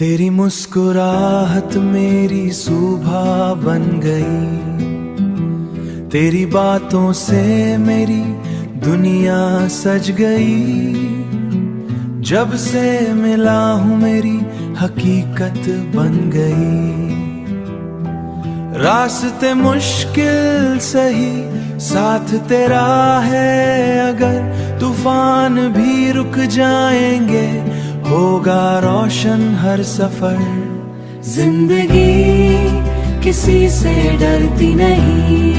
तेरी मुस्कुराहट मेरी सुबह बन गई, तेरी बातों से मेरी दुनिया सज गई। जब से मिला हूँ मेरी हकीकत बन गई। रास्ते मुश्किल सही साथ तेरा है, अगर तूफान भी रुक जाएंगे होगा रोशन हर सफर। जिंदगी किसी से डरती नहीं,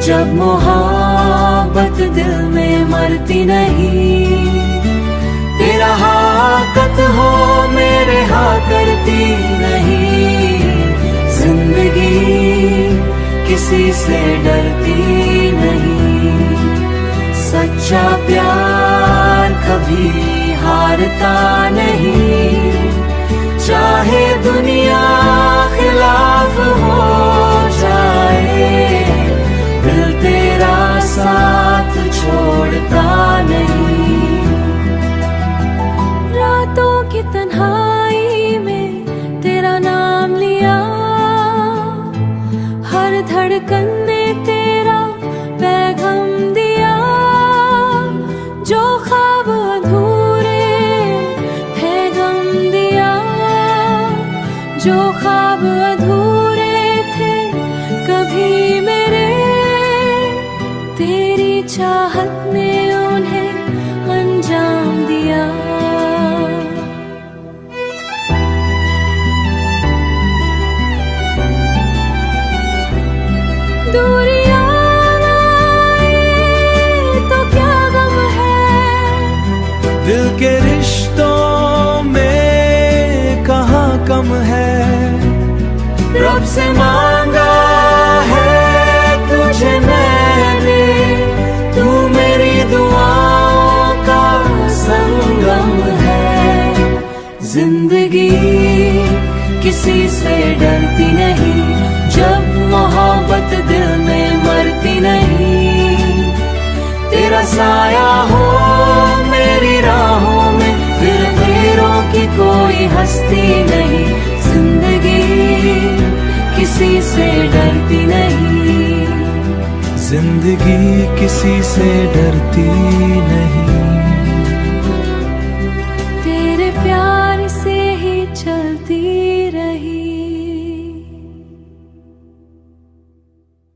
जब मोहब्बत दिल में मरती नहीं। तेरा हाकत हो मेरे हाँ करती नहीं। जिंदगी किसी से डरती नहीं, सच्चा प्यार कभी हारता नहीं। चाहे दुनिया खिलाफ हो जाए, दिल तेरा साथ छोड़ता नहीं। रातों की तन्हाई में तेरा नाम लिया, हर धड़कन ने तेरा पैगाम दिया। जो ख्वाब अधूरे थे गम दिया, जो ख्वाब अधूरे थे कभी मेरे, तेरी चाहत ने उन्हें अंजाम दिया। दूरियां आए तो क्या गम है, दिल के रिश्तों में कहाँ कम है। रब से मांगा है तुझे मैंने, तू मेरी दुआओं का संगम है। जिंदगी किसी से डरती नहीं, जब मोहब्बत दिल में मरती नहीं। तेरा साया हो मेरी राहों में, फिर तेरों की कोई हस्ती नहीं। जिंदगी किसी से डरती नहीं, जिंदगी किसी से डरती नहीं। तेरे प्यार से ही चलती रही।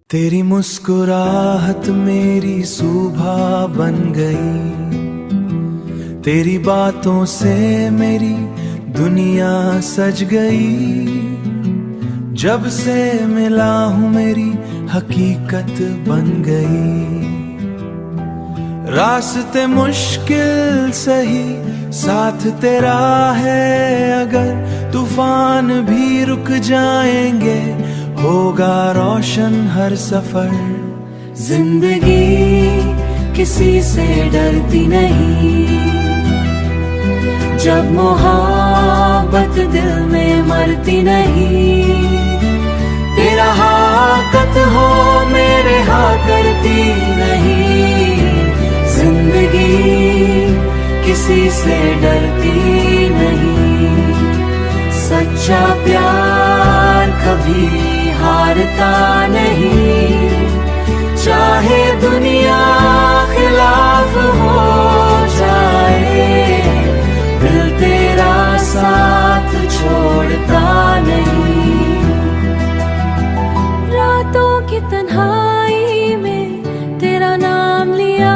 तेरी मुस्कुराहट मेरी सुबह बन गई, तेरी बातों से मेरी दुनिया सज गई। जब से मिला हूँ मेरी हकीकत बन गई। रास्ते मुश्किल सही साथ तेरा है, अगर तूफान भी रुक जाएंगे होगा रोशन हर सफर। जिंदगी किसी से डरती नहीं, जब मोहब्बत दिल में मरती नहीं। तेरा हाकत हो मेरे हाँ करती नहीं। जिंदगी किसी से डरती नहीं, सच्चा प्यार कभी हारता नहीं। चाहे दुनिया खिलाफ हो जाए, दिल तेरा साथ छोड़ता नहीं। रातों की तन्हाई में तेरा नाम लिया,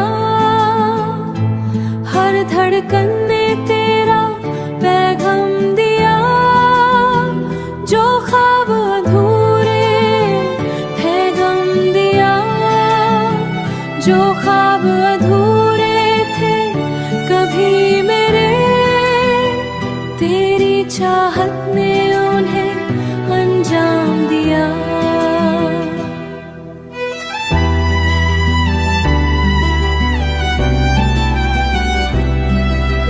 हर धड़कन ने तेरा पैगाम दिया। जो ख्वाब अधूरे थे गम दिया, जो ख्वाब अधूरे थे कभी मेरे, तेरी चाहत ने उन्हें अंजाम दिया।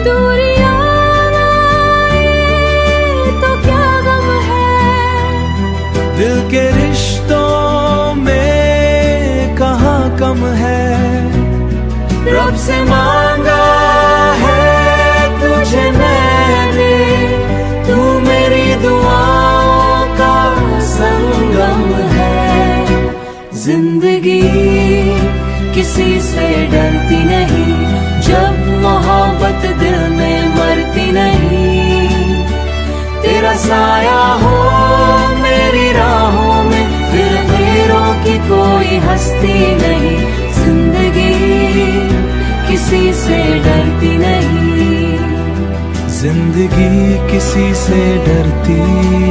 दूरियां आए तो क्या गम है, दिल के रिश्तों में कहाँ कम है। रब से मांगा है तुझे मैंने, साया हो मेरी राहों में, फिर अंधेरों की कोई हस्ती नहीं। जिंदगी किसी से डरती नहीं, जिंदगी किसी से डरती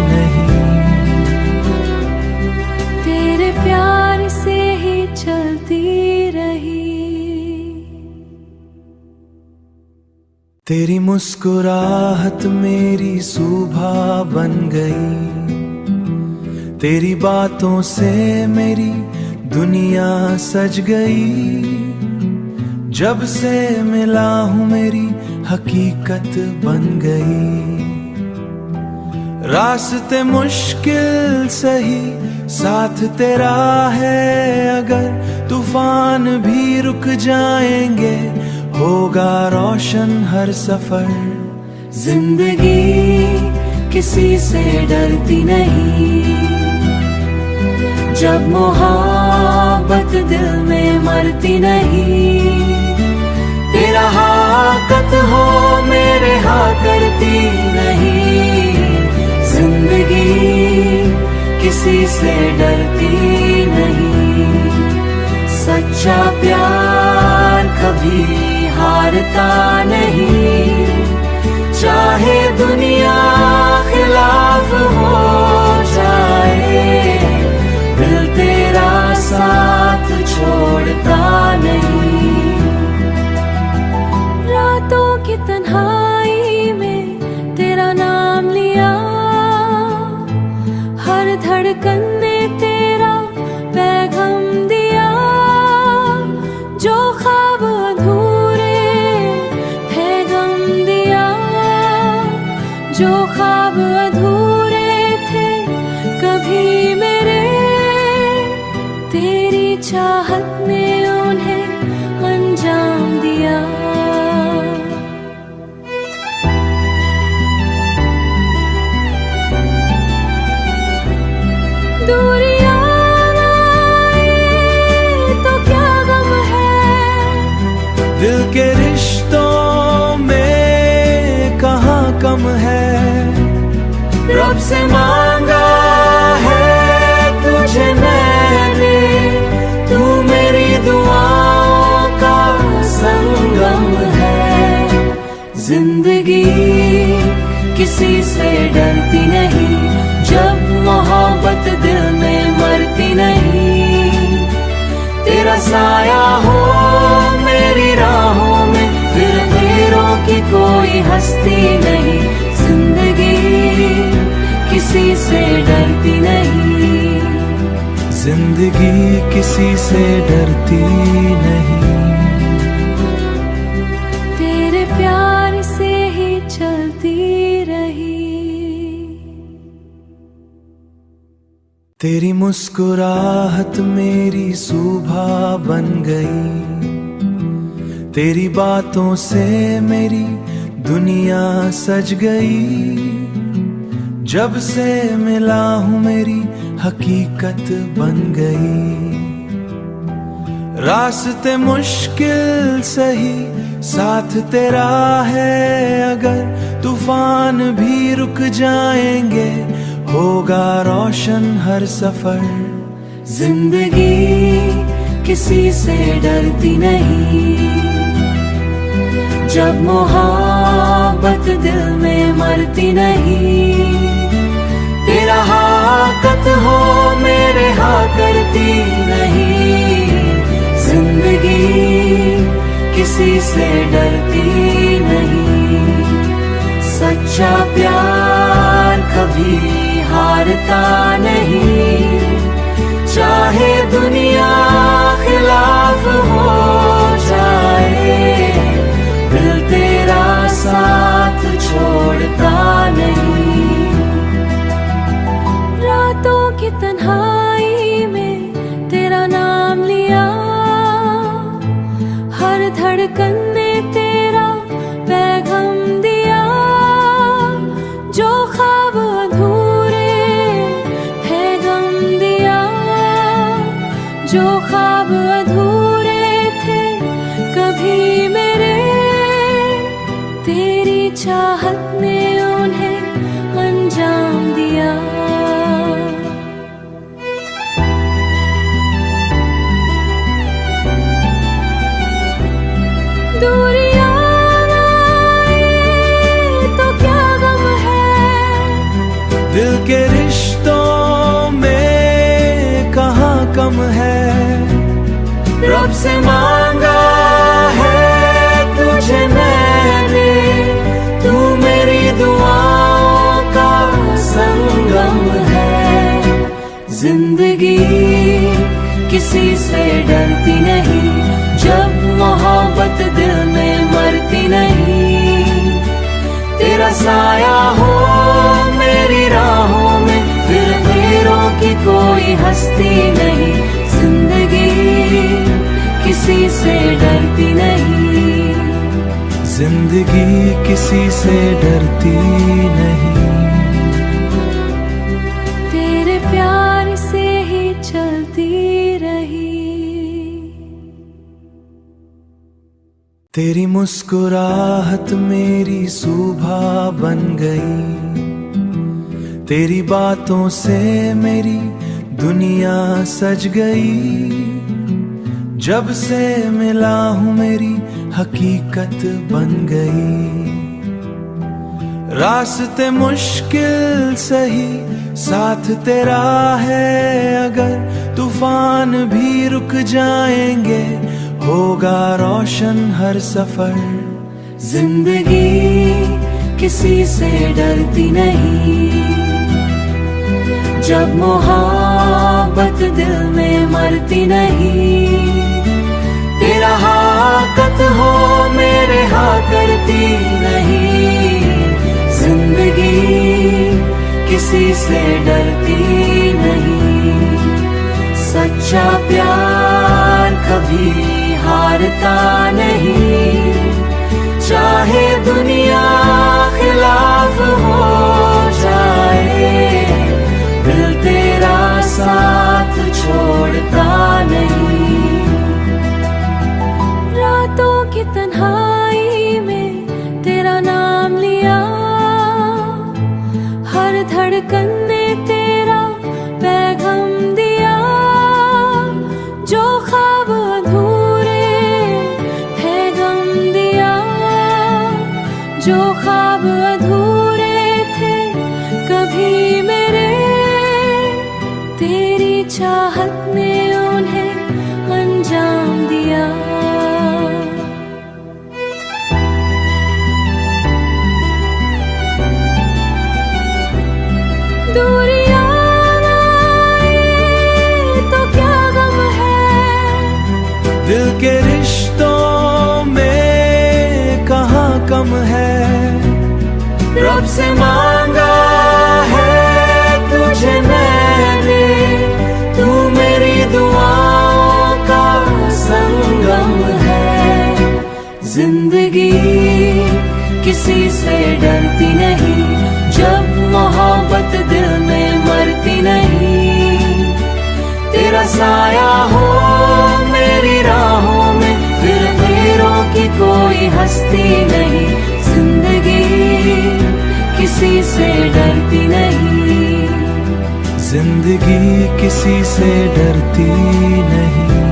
नहीं। तेरे प्यार से ही चलती रही। तेरी मुस्कुराहट मेरी सुबह बन गई, तेरी बातों से मेरी दुनिया सज गई। जब से मिला हूँ मेरी हकीकत बन गई। रास्ते मुश्किल सही साथ तेरा है, अगर तूफान भी रुक जाएंगे होगा रोशन हर सफर। जिंदगी किसी से डरती नहीं, जब मोहब्बत दिल में मरती नहीं। तेरा हाकत हो मेरे हाँ करती नहीं। जिंदगी किसी से डरती नहीं, सच्चा प्यार कभी हारता नहीं। चाहे दुनिया खिलाफ हो जाए, दिल तेरा साथ छोड़ता नहीं। रातों की तन्हाई में तेरा नाम लिया, हर धड़कन ने तेरा पैगाम दिया। जो ख्वाब अधूरे थे गम दिया, जो ख्वाब अधूरे थे कभी मेरे, तेरी चाहत ने उन्हें अंजाम दिया। दूरियां आए तो क्या गम है, दिल के रिश्तों में कहाँ कम है। रब से मांगा है तुझे मैंने, तू मेरी दुआओं का संगम है। जिंदगी किसी से डरती नहीं, जब मोहब्बत दिल में मरती नहीं। तेरा साया हो मेरी राहों में, फिर अंधेरों की कोई हस्ती नहीं। जिंदगी किसी से डरती नहीं, जिंदगी किसी से डरती नहीं। तेरे प्यार से ही चलती रही। तेरी मुस्कुराहट मेरी सुबह बन गई, तेरी बातों से मेरी दुनिया सज गई। जब से मिला हूँ मेरी हकीकत बन गई। रास्ते मुश्किल सही साथ तेरा है, अगर तूफान भी रुक जाएंगे होगा रोशन हर सफर। जिंदगी किसी से डरती नहीं, जब मोहब्बत दिल में मरती नहीं। तेरा हाकत हो मेरे हाँ करती नहीं। जिंदगी किसी से डरती नहीं, सच्चा प्यार कभी हारता नहीं। चाहे दुनिया खिलाफ हो जाए, दिल तेरा साथ छोड़ता नहीं। रातों की तन्हाई में तेरा नाम लिया, हर धड़कन ने तेरा पैगाम दिया। जो ख्वाब अधूरे थे रब से मांगा है तुझे मैंने, तू मेरी दुआओं का संगम है। जिंदगी किसी से डरती नहीं, जब मोहब्बत दिल में मरती नहीं। तेरा साया हो मेरी राहों में, फिर मेरों की कोई हस्ती नहीं। जिंदगी किसी से डरती नहीं, जिंदगी किसी से डरती नहीं। तेरे प्यार से ही चलती रही। तेरी मुस्कुराहट मेरी सुबह बन गई, तेरी बातों से मेरी दुनिया सज गई। जब से मिला हूँ मेरी हकीकत बन गई। रास्ते मुश्किल सही साथ तेरा है, अगर तूफान भी रुक जाएंगे होगा रोशन हर सफर। जिंदगी किसी से डरती नहीं, जब मोहब्बत दिल में मरती नहीं। तेरा हाकत हो मेरे हाँ करती नहीं। जिंदगी किसी से डरती नहीं, सच्चा प्यार कभी हारता नहीं। चाहे दुनिया खिलाफ हो जाए, दिल तेरा साथ छोड़ता नहीं। रातों की तन्हाई में तेरा नाम लिया, हर धड़कन ने तेरा पैगाम दिया। जो ख्वाब अधूरे थे गम दिया, जो ख्वाब अधूरे थे कभी मेरे, तेरी चाहत ने उन्हें अंजाम दिया। दूरियां आए तो क्या गम है, दिल के रिश्तों में कहाँ कम है। रब से मांगा है तुझे मैंने, तू मेरी दुआओं का संगम है। जिंदगी किसी से डरती नहीं, जब मोहब्बत दिल में मरती नहीं। तेरा साया हो मेरी राहों में, फिर मेरों की कोई हस्ती नहीं। जिंदगी किसी से डरती नहीं, जिंदगी किसी से डरती नहीं।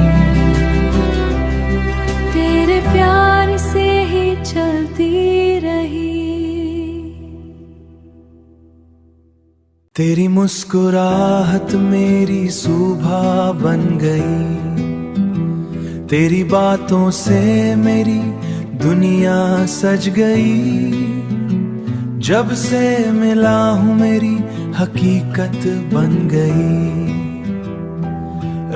तेरे प्यार से ही चलती रही। तेरी मुस्कुराहट मेरी सुबह बन गई, तेरी बातों से मेरी दुनिया सज गई। जब से मिला हूँ मेरी हकीकत बन गई।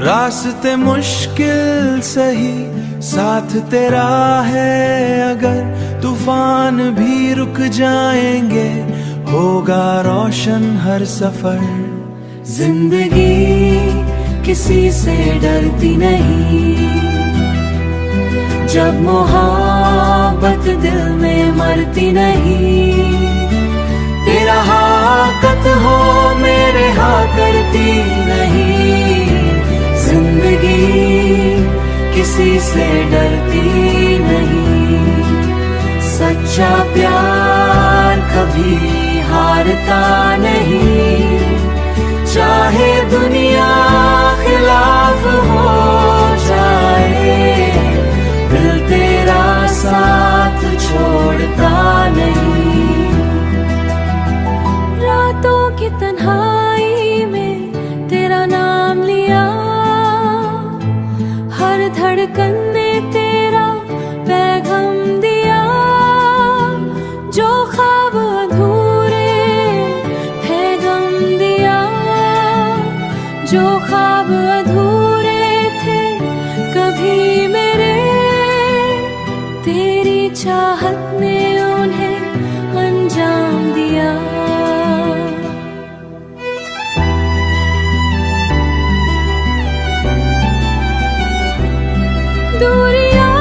रास्ते मुश्किल सही साथ तेरा है, अगर तूफान भी रुक जाएंगे होगा रोशन हर सफर। जिंदगी किसी से डरती नहीं, जब मोहब्बत दिल में मरती नहीं। तेरा हाकत हो मेरे हाँ करती नहीं। जिंदगी किसी से डरती नहीं, सच्चा प्यार कभी हारता नहीं। चाहे दुनिया खिलाफ हो जाए, दिल तेरा साथ छोड़ता नहीं। रातों की तन्हाई में तेरा नाम लिया, हर धड़कन धड़कन ने तेरा पैगाम दिया, जो ख्वाब अधूरे है गम दिया, जो ख्वाब अधूरे थे कभी मेरे, तेरी चाहत ने उन्हें अंजाम दिया। दूरियां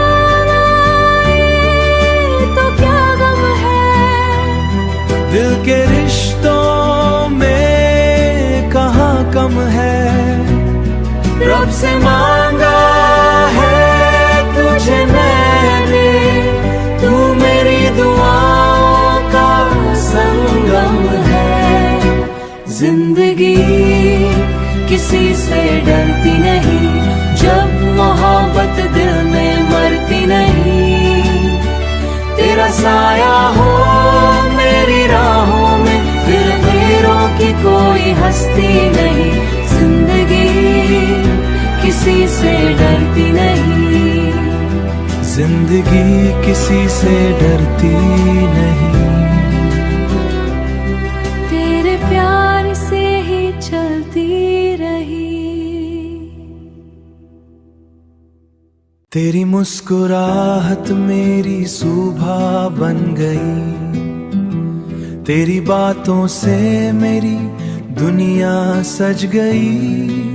आए तो क्या गम है, दिल के रिश्तों में कहाँ कम है। रब से मांगा है तुझे मैंने, तू मेरी दुआओं का संगम है। जिंदगी किसी से डरती नहीं, जब मोहब्बत दिल में मरती नहीं। तेरा साया हो मेरी राहों में, फिर मेरों की कोई हस्ती नहीं। जिंदगी किसी से डरती नहीं, जिंदगी किसी से डरती नहीं। तेरे प्यार से ही चलती रही। तेरी मुस्कुराहट मेरी सुबह बन गई, तेरी बातों से मेरी दुनिया सज गई।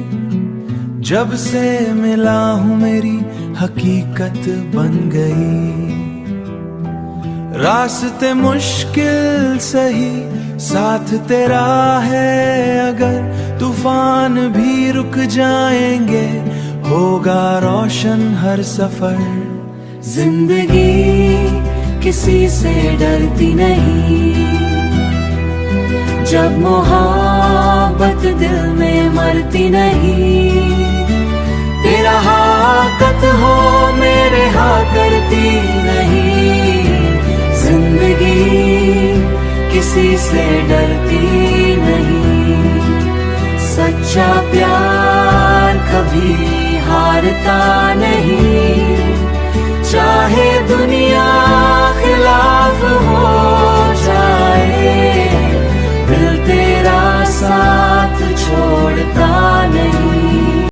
जब से मिला हूँ मेरी हकीकत बन गई। रास्ते मुश्किल सही साथ तेरा है, अगर तूफान भी रुक जाएंगे होगा रोशन हर सफर। जिंदगी किसी से डरती नहीं, जब मोहब्बत दिल में मरती नहीं। तेरा हाकत हो मेरे हाँ करती नहीं। जिंदगी किसी से डरती नहीं, सच्चा प्यार कभी हारता